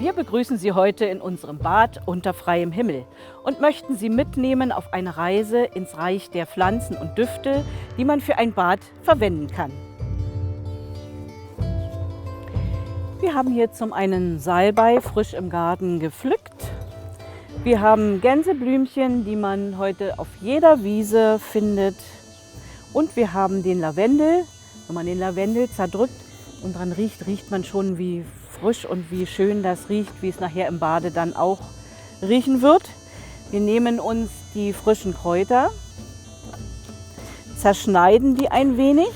Wir begrüßen Sie heute in unserem Bad unter freiem Himmel und möchten Sie mitnehmen auf eine Reise ins Reich der Pflanzen und Düfte, die man für ein Bad verwenden kann. Wir haben hier zum einen Salbei frisch im Garten gepflückt. Wir haben Gänseblümchen, die man heute auf jeder Wiese findet. Und wir haben den Lavendel. Wenn man den Lavendel zerdrückt und dran riecht, riecht man schon, wie frisch und wie schön das riecht, wie es nachher im Bade dann auch riechen wird. Wir nehmen uns die frischen Kräuter, zerschneiden die ein wenig.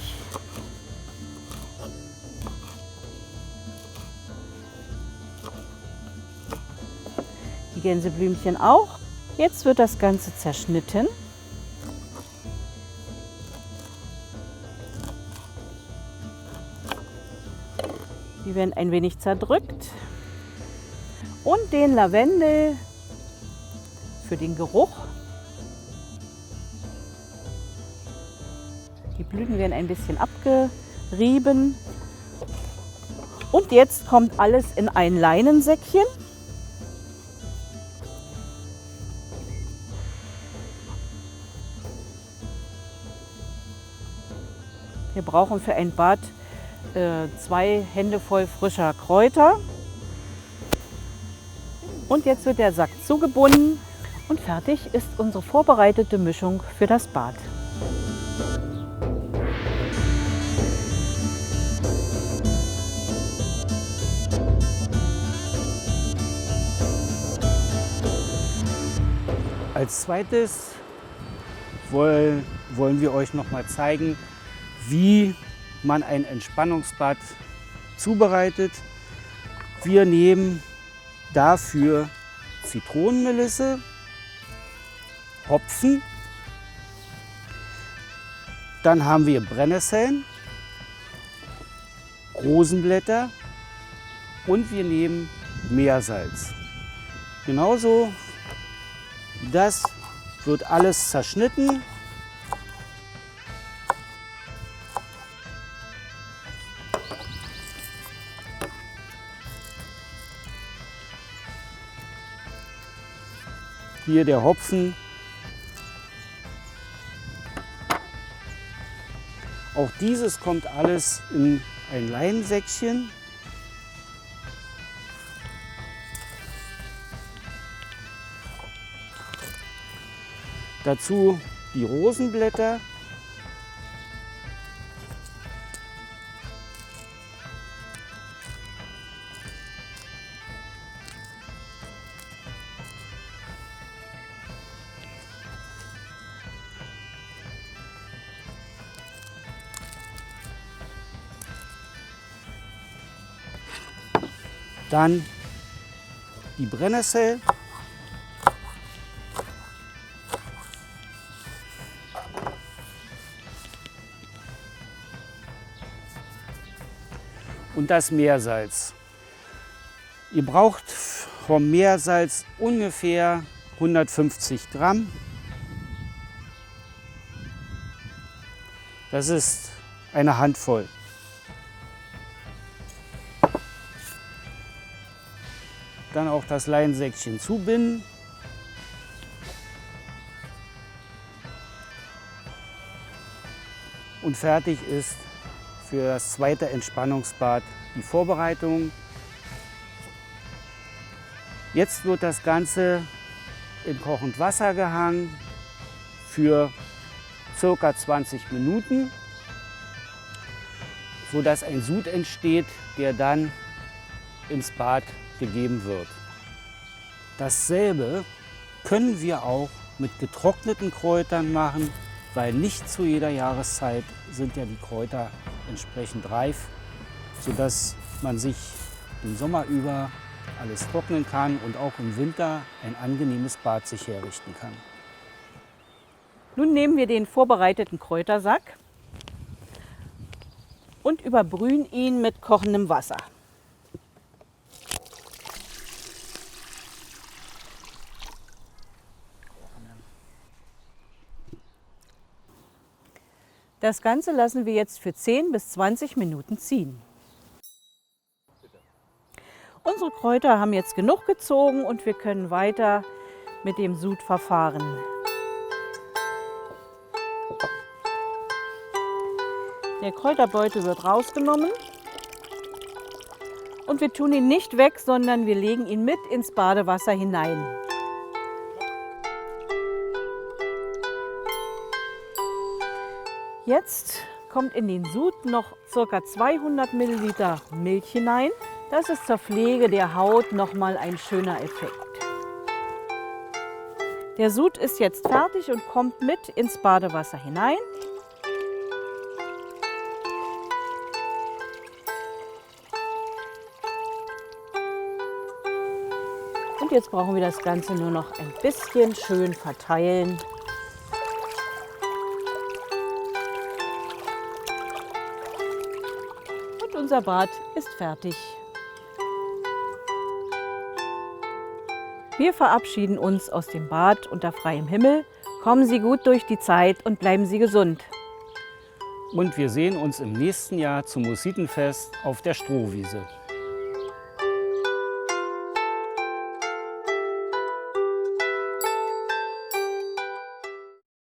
Die Gänseblümchen auch. Jetzt wird das Ganze zerschnitten. Die werden ein wenig zerdrückt. Und den Lavendel für den Geruch. Die Blüten werden ein bisschen abgerieben. Und jetzt kommt alles in ein Leinensäckchen. Wir brauchen für ein Bad 2 Hände voll frischer Kräuter. Und jetzt wird der Sack zugebunden und fertig ist unsere vorbereitete Mischung für das Bad. Als zweites wollen wir euch noch mal zeigen, wie man ein Entspannungsbad zubereitet. Wir nehmen dafür Zitronenmelisse, Hopfen, dann haben wir Brennnesseln, Rosenblätter und wir nehmen Meersalz. Genauso, das wird alles zerschnitten. Hier der Hopfen. Auch dieses kommt alles in ein Leinensäckchen. Dazu die Rosenblätter. Dann die Brennnessel. Und das Meersalz. Ihr braucht vom Meersalz ungefähr 150 Gramm. Das ist eine Handvoll. Dann auch das Leinensäckchen zubinden. Und fertig ist für das zweite Entspannungsbad die Vorbereitung. Jetzt wird das Ganze in kochend Wasser gehangen für ca. 20 Minuten, sodass ein Sud entsteht, der dann ins Bad gegeben wird. Dasselbe können wir auch mit getrockneten Kräutern machen, weil nicht zu jeder Jahreszeit sind ja die Kräuter entsprechend reif, sodass man sich den Sommer über alles trocknen kann und auch im Winter ein angenehmes Bad sich herrichten kann. Nun nehmen wir den vorbereiteten Kräutersack und überbrühen ihn mit kochendem Wasser. Das Ganze lassen wir jetzt für 10 bis 20 Minuten ziehen. Unsere Kräuter haben jetzt genug gezogen und wir können weiter mit dem Sud verfahren. Der Kräuterbeutel wird rausgenommen und wir tun ihn nicht weg, sondern wir legen ihn mit ins Badewasser hinein. Jetzt kommt in den Sud noch ca. 200 Milliliter Milch hinein. Das ist zur Pflege der Haut nochmal ein schöner Effekt. Der Sud ist jetzt fertig und kommt mit ins Badewasser hinein. Und jetzt brauchen wir das Ganze nur noch ein bisschen schön verteilen. Und unser Bad ist fertig. Wir verabschieden uns aus dem Bad unter freiem Himmel. Kommen Sie gut durch die Zeit und bleiben Sie gesund. Und wir sehen uns im nächsten Jahr zum Hussitenfest auf der Strohwiese.